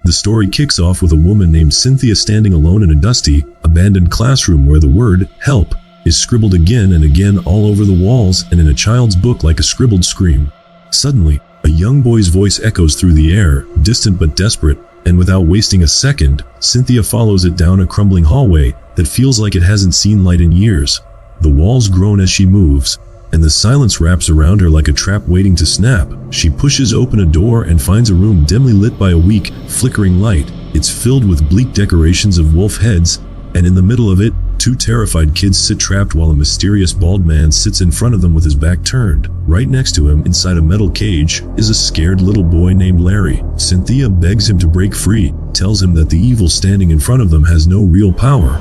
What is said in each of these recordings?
The story kicks off with a woman named Cynthia standing alone in a dusty, abandoned classroom where the word, help, is scribbled again and again all over the walls and in a child's book like a scribbled scream. Suddenly, a young boy's voice echoes through the air, distant but desperate, and without wasting a second, Cynthia follows it down a crumbling hallway that feels like it hasn't seen light in years. The walls groan as she moves, and the silence wraps around her like a trap waiting to snap. She pushes open a door and finds a room dimly lit by a weak, flickering light. It's filled with bleak decorations of wolf heads, and in the middle of it, two terrified kids sit trapped while a mysterious bald man sits in front of them with his back turned. Right next to him, inside a metal cage, is a scared little boy named Larry. Cynthia begs him to break free, tells him that the evil standing in front of them has no real power.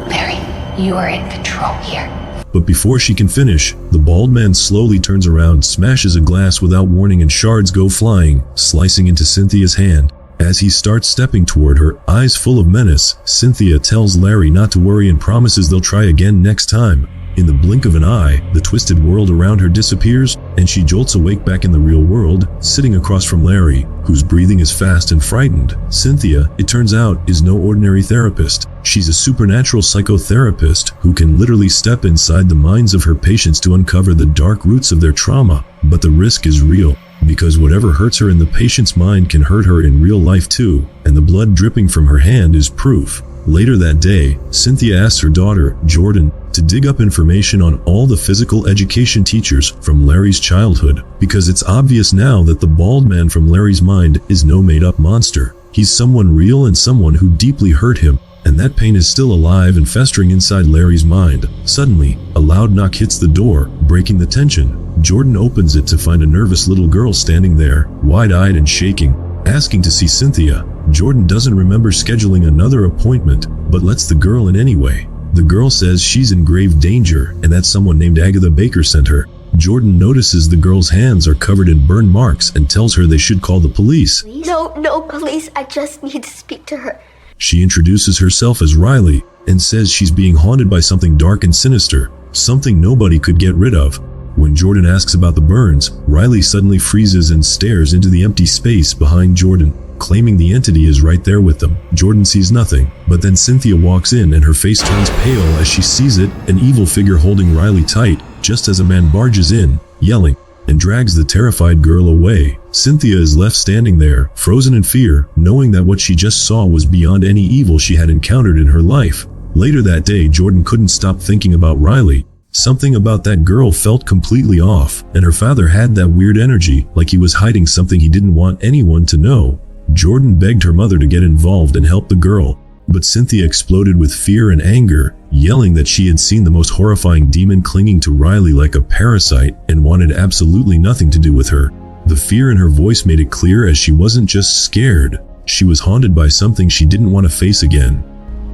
Larry, you are in control here. But before she can finish, the bald man slowly turns around, smashes a glass without warning, and shards go flying, slicing into Cynthia's hand. As he starts stepping toward her, eyes full of menace, Cynthia tells Larry not to worry and promises they'll try again next time. In the blink of an eye, the twisted world around her disappears, and she jolts awake back in the real world, sitting across from Larry, whose breathing is fast and frightened. Cynthia, it turns out, is no ordinary therapist. She's a supernatural psychotherapist who can literally step inside the minds of her patients to uncover the dark roots of their trauma. But the risk is real, because whatever hurts her in the patient's mind can hurt her in real life too, and the blood dripping from her hand is proof. Later that day, Cynthia asks her daughter, Jordan, to dig up information on all the physical education teachers from Larry's childhood, because it's obvious now that the bald man from Larry's mind is no made-up monster. He's someone real and someone who deeply hurt him, and that pain is still alive and festering inside Larry's mind. Suddenly, a loud knock hits the door, breaking the tension. Jordan opens it to find a nervous little girl standing there, wide-eyed and shaking, asking to see Cynthia. Jordan doesn't remember scheduling another appointment, but lets the girl in anyway. The girl says she's in grave danger and that someone named Agatha Baker sent her. Jordan notices the girl's hands are covered in burn marks and tells her they should call the police. No, police, I just need to speak to her. She introduces herself as Riley and says she's being haunted by something dark and sinister, something nobody could get rid of. When Jordan asks about the burns, Riley suddenly freezes and stares into the empty space behind Jordan, claiming the entity is right there with them. Jordan sees nothing, but then Cynthia walks in and her face turns pale as she sees it, an evil figure holding Riley tight, just as a man barges in, yelling, and drags the terrified girl away. Cynthia is left standing there, frozen in fear, knowing that what she just saw was beyond any evil she had encountered in her life. Later that day, Jordan couldn't stop thinking about Riley. Something about that girl felt completely off, and her father had that weird energy, like he was hiding something he didn't want anyone to know. Jordan begged her mother to get involved and help the girl, but Cynthia exploded with fear and anger, yelling that she had seen the most horrifying demon clinging to Riley like a parasite and wanted absolutely nothing to do with her. The fear in her voice made it clear as she wasn't just scared, she was haunted by something she didn't want to face again.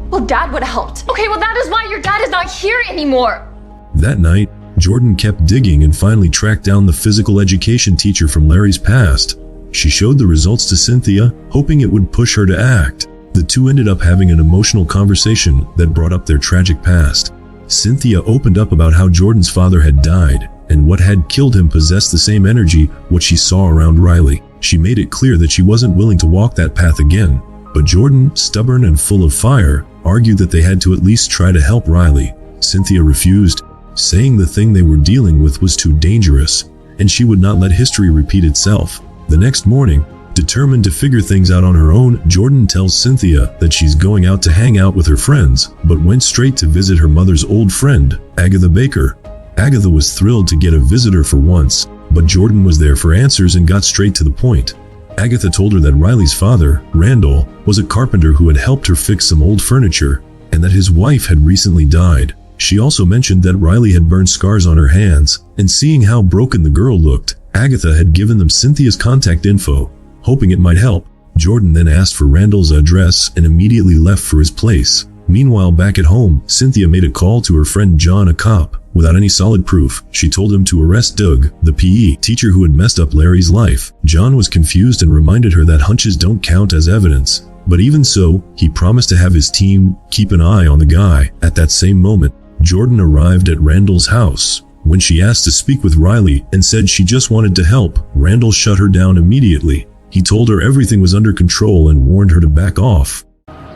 Well, Dad would have helped. Okay, well that is why your dad is not here anymore. That night, Jordan kept digging and finally tracked down the physical education teacher from Larry's past. She showed the results to Cynthia, hoping it would push her to act. The two ended up having an emotional conversation that brought up their tragic past. Cynthia opened up about how Jordan's father had died, and what had killed him possessed the same energy what she saw around Riley. She made it clear that she wasn't willing to walk that path again, but Jordan, stubborn and full of fire, argued that they had to at least try to help Riley. Cynthia refused, saying the thing they were dealing with was too dangerous, and she would not let history repeat itself. The next morning, determined to figure things out on her own, Jordan tells Cynthia that she's going out to hang out with her friends, but went straight to visit her mother's old friend, Agatha Baker. Agatha was thrilled to get a visitor for once, but Jordan was there for answers and got straight to the point. Agatha told her that Riley's father, Randall, was a carpenter who had helped her fix some old furniture, and that his wife had recently died. She also mentioned that Riley had burned scars on her hands, and seeing how broken the girl looked, Agatha had given them Cynthia's contact info, hoping it might help. Jordan then asked for Randall's address and immediately left for his place. Meanwhile, back at home, Cynthia made a call to her friend John, a cop. Without any solid proof, she told him to arrest Doug, the PE teacher who had messed up Larry's life. John was confused and reminded her that hunches don't count as evidence. But even so, he promised to have his team keep an eye on the guy. At that same moment, Jordan arrived at Randall's house. When she asked to speak with Riley and said she just wanted to help, Randall shut her down immediately. He told her everything was under control and warned her to back off.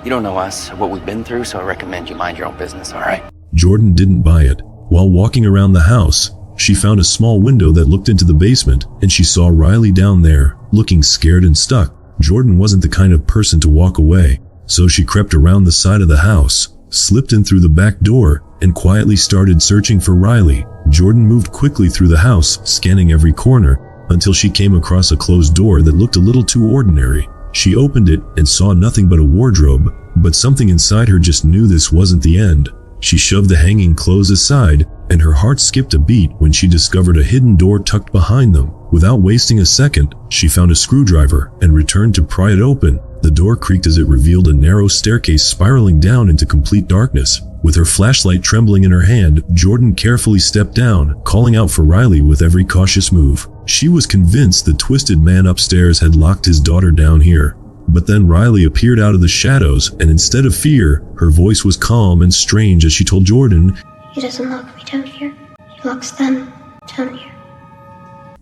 You don't know us, or what we've been through, so I recommend you mind your own business, alright? Jordan didn't buy it. While walking around the house, she found a small window that looked into the basement, and she saw Riley down there, looking scared and stuck. Jordan wasn't the kind of person to walk away, so she crept around the side of the house, slipped in through the back door, and quietly started searching for Riley. Jordan moved quickly through the house, scanning every corner, until she came across a closed door that looked a little too ordinary. She opened it and saw nothing but a wardrobe, but something inside her just knew this wasn't the end. She shoved the hanging clothes aside, and her heart skipped a beat when she discovered a hidden door tucked behind them. Without wasting a second, she found a screwdriver and returned to pry it open. The door creaked as it revealed a narrow staircase spiraling down into complete darkness. With her flashlight trembling in her hand, Jordan carefully stepped down, calling out for Riley with every cautious move. She was convinced the twisted man upstairs had locked his daughter down here. But then Riley appeared out of the shadows, and instead of fear, her voice was calm and strange as she told Jordan, He doesn't lock me down here. He locks them down here.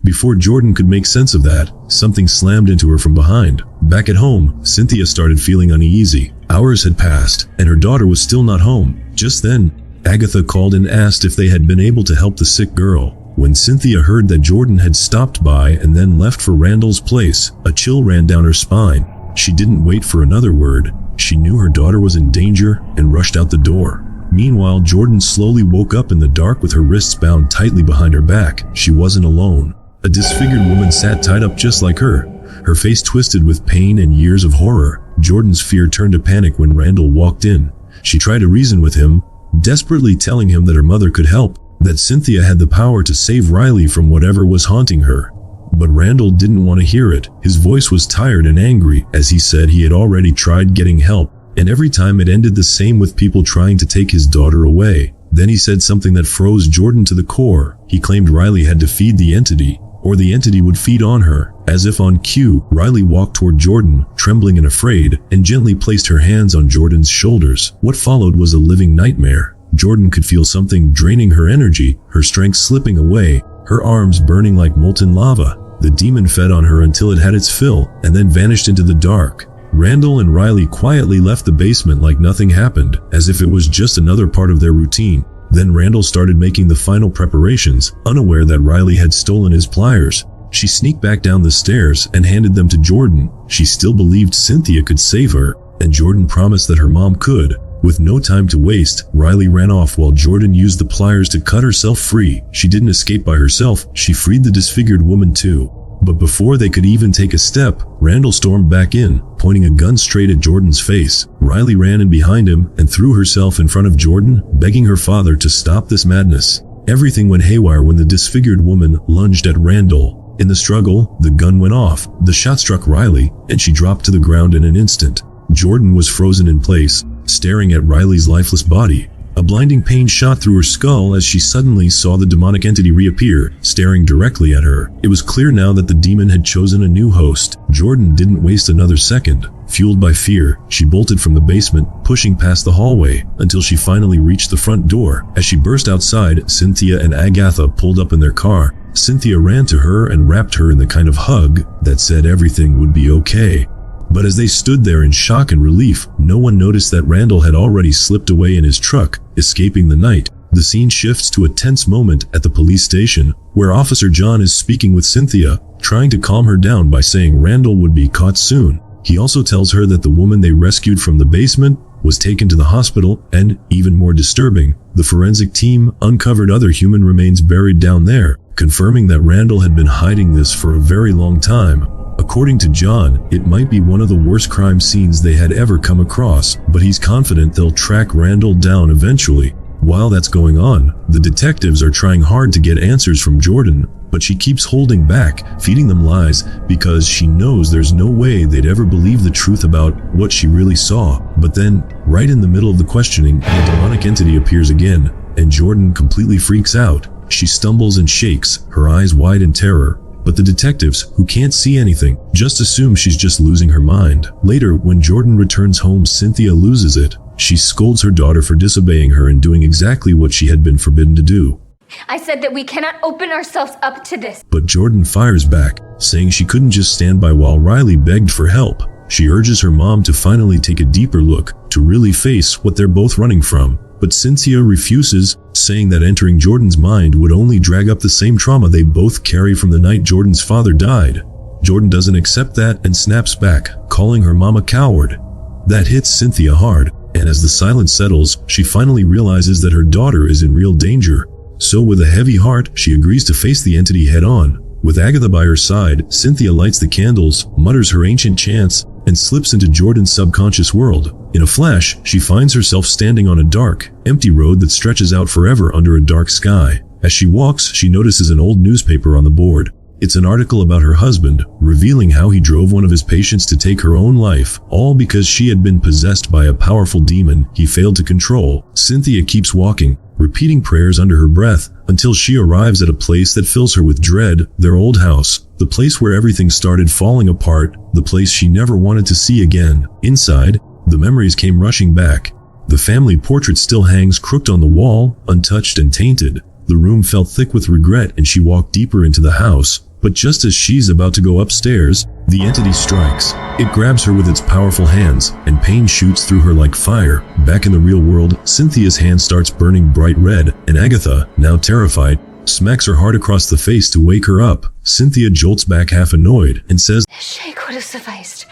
Before Jordan could make sense of that, something slammed into her from behind. Back at home, Cynthia started feeling uneasy. Hours had passed, and her daughter was still not home. Just then, Agatha called and asked if they had been able to help the sick girl. When Cynthia heard that Jordan had stopped by and then left for Randall's place, a chill ran down her spine. She didn't wait for another word. She knew her daughter was in danger and rushed out the door. Meanwhile, Jordan slowly woke up in the dark with her wrists bound tightly behind her back. She wasn't alone. A disfigured woman sat tied up just like her face twisted with pain and years of horror. Jordan's fear turned to panic when Randall walked in. She tried to reason with him, desperately telling him that her mother could help, that Cynthia had the power to save Riley from whatever was haunting her. But Randall didn't want to hear it. His voice was tired and angry, as he said he had already tried getting help, and every time it ended the same, with people trying to take his daughter away. Then he said something that froze Jordan to the core. He claimed Riley had to feed the entity, or the entity would feed on her. As if on cue, Riley walked toward Jordan, trembling and afraid, and gently placed her hands on Jordan's shoulders. What followed was a living nightmare. Jordan could feel something draining her energy, her strength slipping away, her arms burning like molten lava. The demon fed on her until it had its fill, and then vanished into the dark. Randall and Riley quietly left the basement like nothing happened, as if it was just another part of their routine. Then Randall started making the final preparations, unaware that Riley had stolen his pliers. She sneaked back down the stairs and handed them to Jordan. She still believed Cynthia could save her, and Jordan promised that her mom could. With no time to waste, Riley ran off while Jordan used the pliers to cut herself free. She didn't escape by herself, she freed the disfigured woman too. But before they could even take a step, Randall stormed back in, pointing a gun straight at Jordan's face. Riley ran in behind him and threw herself in front of Jordan, begging her father to stop this madness. Everything went haywire when the disfigured woman lunged at Randall. In the struggle, the gun went off, the shot struck Riley, and she dropped to the ground in an instant. Jordan was frozen in place, staring at Riley's lifeless body. A blinding pain shot through her skull as she suddenly saw the demonic entity reappear, staring directly at her. It was clear now that the demon had chosen a new host. Jordan didn't waste another second. Fueled by fear, she bolted from the basement, pushing past the hallway, until she finally reached the front door. As she burst outside, Cynthia and Agatha pulled up in their car. Cynthia ran to her and wrapped her in the kind of hug that said everything would be okay. But as they stood there in shock and relief, no one noticed that Randall had already slipped away in his truck, escaping the night. The scene shifts to a tense moment at the police station, where Officer John is speaking with Cynthia, trying to calm her down by saying Randall would be caught soon. He also tells her that the woman they rescued from the basement was taken to the hospital, and, even more disturbing, the forensic team uncovered other human remains buried down there, confirming that Randall had been hiding this for a very long time. According to John, it might be one of the worst crime scenes they had ever come across, but he's confident they'll track Randall down eventually. While that's going on, the detectives are trying hard to get answers from Jordan, but she keeps holding back, feeding them lies, because she knows there's no way they'd ever believe the truth about what she really saw. But then, right in the middle of the questioning, a demonic entity appears again, and Jordan completely freaks out. She stumbles and shakes, her eyes wide in terror. But the detectives, who can't see anything, just assume she's just losing her mind. Later, when Jordan returns home, Cynthia loses it. She scolds her daughter for disobeying her and doing exactly what she had been forbidden to do. I said that we cannot open ourselves up to this. But Jordan fires back, saying she couldn't just stand by while Riley begged for help. She urges her mom to finally take a deeper look, to really face what they're both running from. But Cynthia refuses, saying that entering Jordan's mind would only drag up the same trauma they both carry from the night Jordan's father died. Jordan doesn't accept that and snaps back, calling her mom a coward. That hits Cynthia hard, and as the silence settles, she finally realizes that her daughter is in real danger. So with a heavy heart, she agrees to face the entity head-on. With Agatha by her side, Cynthia lights the candles, mutters her ancient chants, and slips into Jordan's subconscious world. In a flash, she finds herself standing on a dark, empty road that stretches out forever under a dark sky. As she walks, she notices an old newspaper on the board. It's an article about her husband, revealing how he drove one of his patients to take her own life, all because she had been possessed by a powerful demon he failed to control. Cynthia keeps walking, repeating prayers under her breath, until she arrives at a place that fills her with dread, their old house, the place where everything started falling apart, the place she never wanted to see again. Inside, the memories came rushing back. The family portrait still hangs crooked on the wall, untouched and tainted. The room felt thick with regret and she walked deeper into the house. But just as she's about to go upstairs, the entity strikes. It grabs her with its powerful hands, and pain shoots through her like fire. Back in the real world, Cynthia's hand starts burning bright red, and Agatha, now terrified, smacks her hard across the face to wake her up. Cynthia jolts back half annoyed and says, A shake would have sufficed.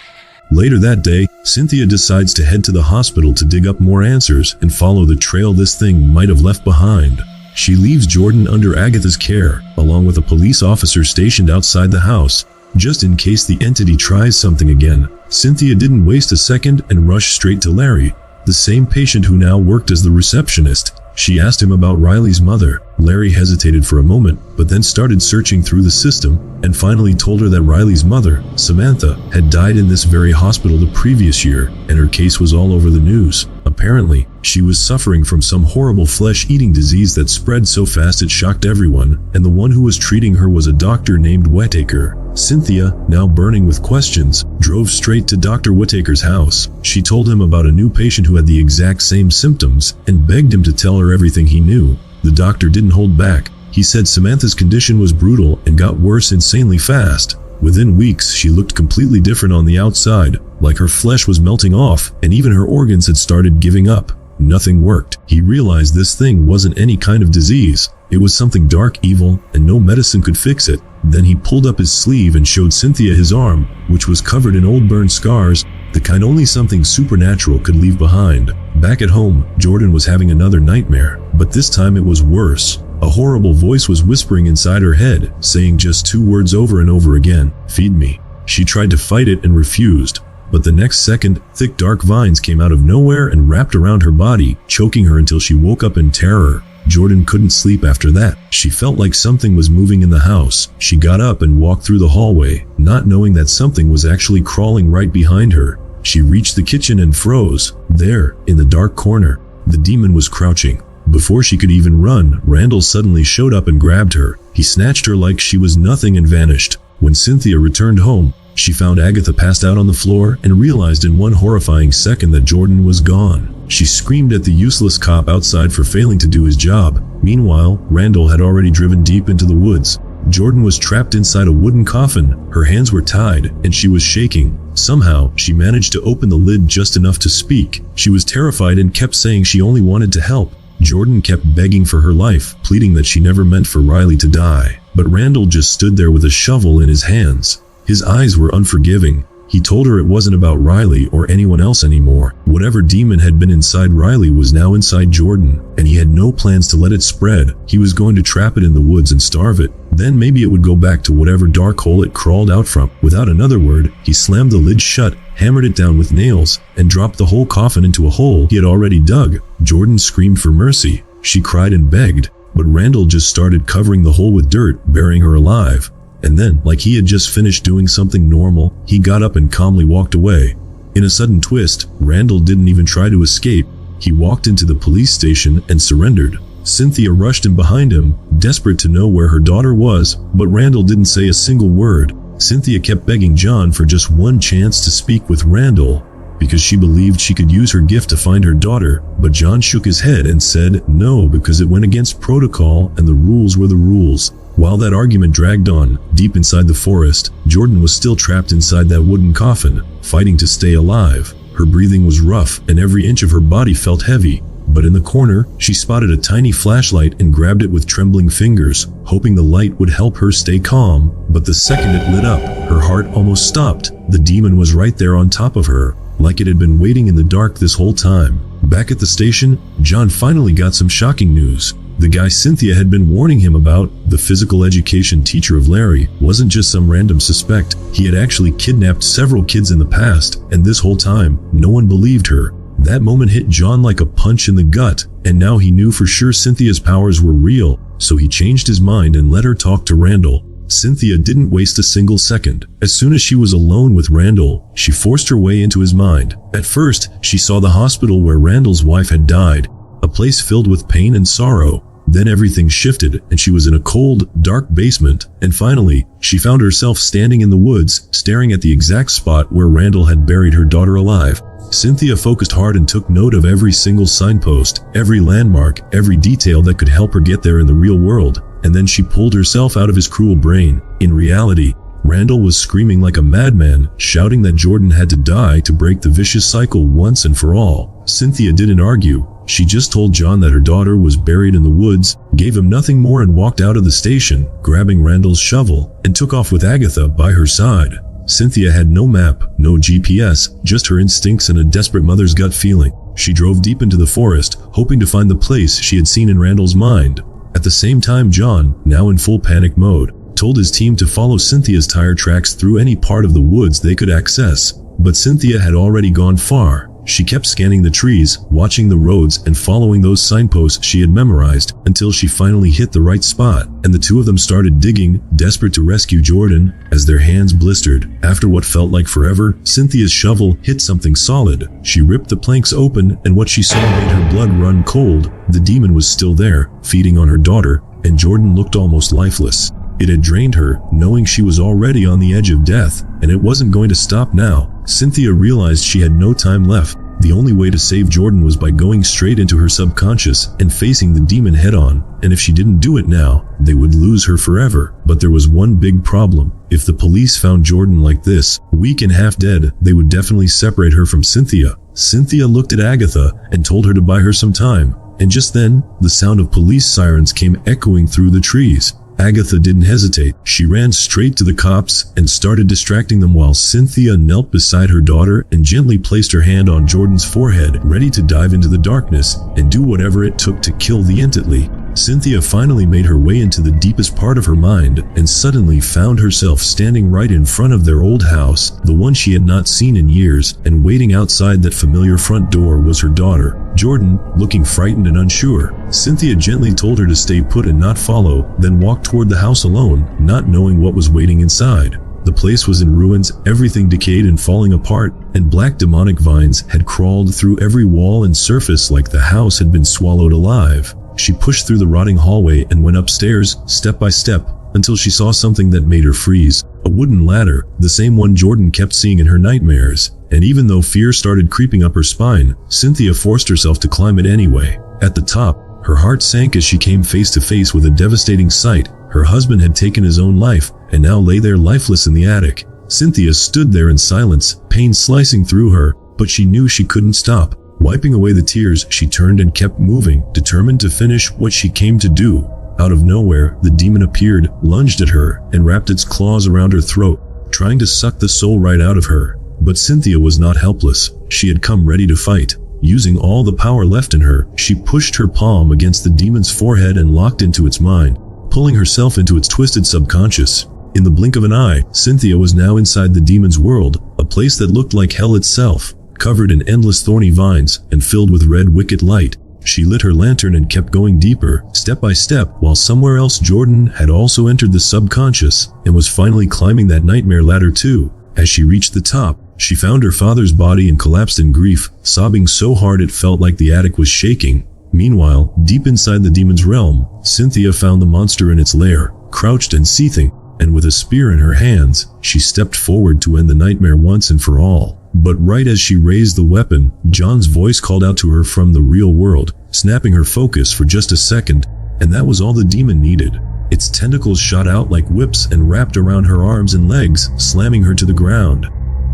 Later that day, Cynthia decides to head to the hospital to dig up more answers and follow the trail this thing might have left behind. She leaves Jordan under Agatha's care, along with a police officer stationed outside the house, just in case the entity tries something again. Cynthia didn't waste a second and rushed straight to Larry, the same patient who now worked as the receptionist. She asked him about Riley's mother. Larry hesitated for a moment, but then started searching through the system, and finally told her that Riley's mother, Samantha, had died in this very hospital the previous year, and her case was all over the news. Apparently, she was suffering from some horrible flesh-eating disease that spread so fast it shocked everyone, and the one who was treating her was a doctor named Whittaker. Cynthia, now burning with questions, drove straight to Dr. Whittaker's house. She told him about a new patient who had the exact same symptoms, and begged him to tell her everything he knew. The doctor didn't hold back. He said Samantha's condition was brutal and got worse insanely fast. Within weeks, she looked completely different on the outside, like her flesh was melting off, and even her organs had started giving up. Nothing worked. He realized this thing wasn't any kind of disease. It was something dark, evil, and no medicine could fix it. Then he pulled up his sleeve and showed Cynthia his arm, which was covered in old burned scars, the kind only something supernatural could leave behind. Back at home, Jordan was having another nightmare, but this time it was worse. A horrible voice was whispering inside her head, saying just two words over and over again, "Feed me." She tried to fight it and refused, but the next second, thick dark vines came out of nowhere and wrapped around her body, choking her until she woke up in terror. Jordan couldn't sleep after that. She felt like something was moving in the house. She got up and walked through the hallway, not knowing that something was actually crawling right behind her. She reached the kitchen and froze. There, in the dark corner, the demon was crouching. Before she could even run, Randall suddenly showed up and grabbed her. He snatched her like she was nothing and vanished. When Cynthia returned home, she found Agatha passed out on the floor and realized in one horrifying second that Jordan was gone. She screamed at the useless cop outside for failing to do his job. Meanwhile, Randall had already driven deep into the woods. Jordan was trapped inside a wooden coffin. Her hands were tied, and she was shaking. Somehow, she managed to open the lid just enough to speak. She was terrified and kept saying she only wanted to help. Jordan kept begging for her life, pleading that she never meant for Riley to die. But Randall just stood there with a shovel in his hands. His eyes were unforgiving. He told her it wasn't about Riley or anyone else anymore. Whatever demon had been inside Riley was now inside Jordan, and he had no plans to let it spread. He was going to trap it in the woods and starve it. Then maybe it would go back to whatever dark hole it crawled out from. Without another word, he slammed the lid shut, hammered it down with nails, and dropped the whole coffin into a hole he had already dug. Jordan screamed for mercy. She cried and begged, but Randall just started covering the hole with dirt, burying her alive. And then, like he had just finished doing something normal, he got up and calmly walked away. In a sudden twist, Randall didn't even try to escape. He walked into the police station and surrendered. Cynthia rushed in behind him, desperate to know where her daughter was, but Randall didn't say a single word. Cynthia kept begging John for just one chance to speak with Randall, because she believed she could use her gift to find her daughter, but John shook his head and said no because it went against protocol and the rules were the rules. While that argument dragged on, deep inside the forest, Jordan was still trapped inside that wooden coffin, fighting to stay alive. Her breathing was rough and every inch of her body felt heavy. But in the corner, she spotted a tiny flashlight and grabbed it with trembling fingers, hoping the light would help her stay calm. But the second it lit up, her heart almost stopped. The demon was right there on top of her, like it had been waiting in the dark this whole time. Back at the station, John finally got some shocking news. The guy Cynthia had been warning him about, the physical education teacher of Larry, wasn't just some random suspect. He had actually kidnapped several kids in the past, and this whole time, no one believed her. That moment hit John like a punch in the gut, and now he knew for sure Cynthia's powers were real, so he changed his mind and let her talk to Randall. Cynthia didn't waste a single second. As soon as she was alone with Randall, she forced her way into his mind. At first, she saw the hospital where Randall's wife had died, a place filled with pain and sorrow. Then everything shifted, and she was in a cold, dark basement, and finally, she found herself standing in the woods, staring at the exact spot where Randall had buried her daughter alive. Cynthia focused hard and took note of every single signpost, every landmark, every detail that could help her get there in the real world, and then she pulled herself out of his cruel brain. In reality, Randall was screaming like a madman, shouting that Jordan had to die to break the vicious cycle once and for all. Cynthia didn't argue. She just told John that her daughter was buried in the woods, gave him nothing more and walked out of the station, grabbing Randall's shovel, and took off with Agatha by her side. Cynthia had no map, no GPS, just her instincts and a desperate mother's gut feeling. She drove deep into the forest, hoping to find the place she had seen in Randall's mind. At the same time, John, now in full panic mode, told his team to follow Cynthia's tire tracks through any part of the woods they could access. But Cynthia had already gone far. She kept scanning the trees, watching the roads, and following those signposts she had memorized until she finally hit the right spot, and the two of them started digging, desperate to rescue Jordan. As their hands blistered, after what felt like forever, Cynthia's shovel hit something solid. She ripped the planks open, and what she saw made her blood run cold. The demon was still there, feeding on her daughter, and Jordan looked almost lifeless. It had drained her, knowing she was already on the edge of death, and it wasn't going to stop now. Cynthia realized she had no time left. The only way to save Jordan was by going straight into her subconscious and facing the demon head-on, and if she didn't do it now, they would lose her forever. But there was one big problem. If the police found Jordan like this, weak and half dead, they would definitely separate her from Cynthia. Cynthia looked at Agatha and told her to buy her some time, and just then, the sound of police sirens came echoing through the trees. Agatha didn't hesitate. She ran straight to the cops and started distracting them while Cynthia knelt beside her daughter and gently placed her hand on Jordan's forehead, ready to dive into the darkness and do whatever it took to kill the entity. Cynthia finally made her way into the deepest part of her mind and suddenly found herself standing right in front of their old house, the one she had not seen in years, and waiting outside that familiar front door was her daughter, Jordan, looking frightened and unsure. Cynthia gently told her to stay put and not follow, then walked toward the house alone, not knowing what was waiting inside. The place was in ruins, everything decayed and falling apart, and black demonic vines had crawled through every wall and surface like the house had been swallowed alive. She pushed through the rotting hallway and went upstairs, step by step, until she saw something that made her freeze. A wooden ladder, the same one Jordan kept seeing in her nightmares. And even though fear started creeping up her spine, Cynthia forced herself to climb it anyway. At the top, her heart sank as she came face to face with a devastating sight. Her husband had taken his own life, and now lay there lifeless in the attic. Cynthia stood there in silence, pain slicing through her, but she knew she couldn't stop. Wiping away the tears, she turned and kept moving, determined to finish what she came to do. Out of nowhere, the demon appeared, lunged at her, and wrapped its claws around her throat, trying to suck the soul right out of her. But Cynthia was not helpless. She had come ready to fight. Using all the power left in her, she pushed her palm against the demon's forehead and locked into its mind, pulling herself into its twisted subconscious. In the blink of an eye, Cynthia was now inside the demon's world, a place that looked like hell itself, covered in endless thorny vines and filled with red wicked light. She lit her lantern and kept going deeper, step by step, while somewhere else Jordan had also entered the subconscious and was finally climbing that nightmare ladder too. As she reached the top, she found her father's body and collapsed in grief, sobbing so hard it felt like the attic was shaking. Meanwhile, deep inside the demon's realm, Cynthia found the monster in its lair, crouched and seething, and with a spear in her hands, she stepped forward to end the nightmare once and for all. But right as she raised the weapon, John's voice called out to her from the real world, snapping her focus for just a second, and that was all the demon needed. Its tentacles shot out like whips and wrapped around her arms and legs, slamming her to the ground.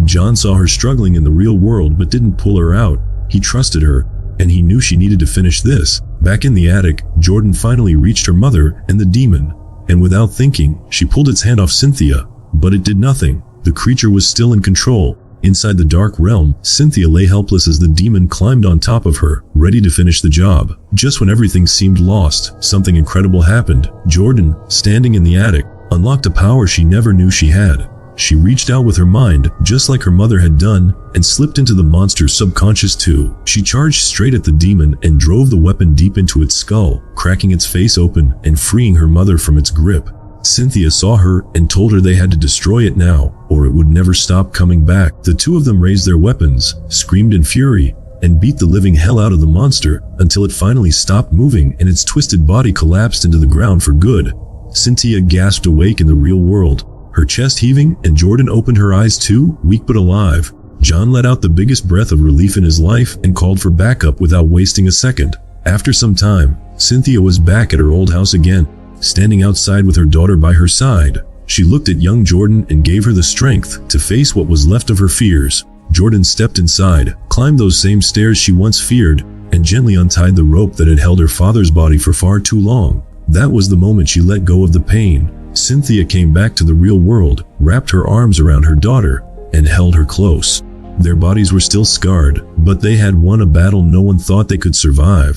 John saw her struggling in the real world but didn't pull her out. He trusted her, and he knew she needed to finish this. Back in the attic, Jordan finally reached her mother and the demon, and without thinking, she pulled its hand off Cynthia, but it did nothing. The creature was still in control. Inside the dark realm, Cynthia lay helpless as the demon climbed on top of her, ready to finish the job. Just when everything seemed lost, something incredible happened. Jordan, standing in the attic, unlocked a power she never knew she had. She reached out with her mind, just like her mother had done, and slipped into the monster's subconscious too. She charged straight at the demon and drove the weapon deep into its skull, cracking its face open and freeing her mother from its grip. Cynthia saw her and told her they had to destroy it now, or it would never stop coming back. The two of them raised their weapons, screamed in fury, and beat the living hell out of the monster until it finally stopped moving and its twisted body collapsed into the ground for good. Cynthia gasped awake in the real world, her chest heaving, and Jordan opened her eyes too, weak but alive. John let out the biggest breath of relief in his life and called for backup without wasting a second. After some time, Cynthia was back at her old house again, standing outside with her daughter by her side. She looked at young Jordan and gave her the strength to face what was left of her fears. Jordan stepped inside, climbed those same stairs she once feared, and gently untied the rope that had held her father's body for far too long. That was the moment she let go of the pain. Cynthia came back to the real world, wrapped her arms around her daughter, and held her close. Their bodies were still scarred, but they had won a battle no one thought they could survive.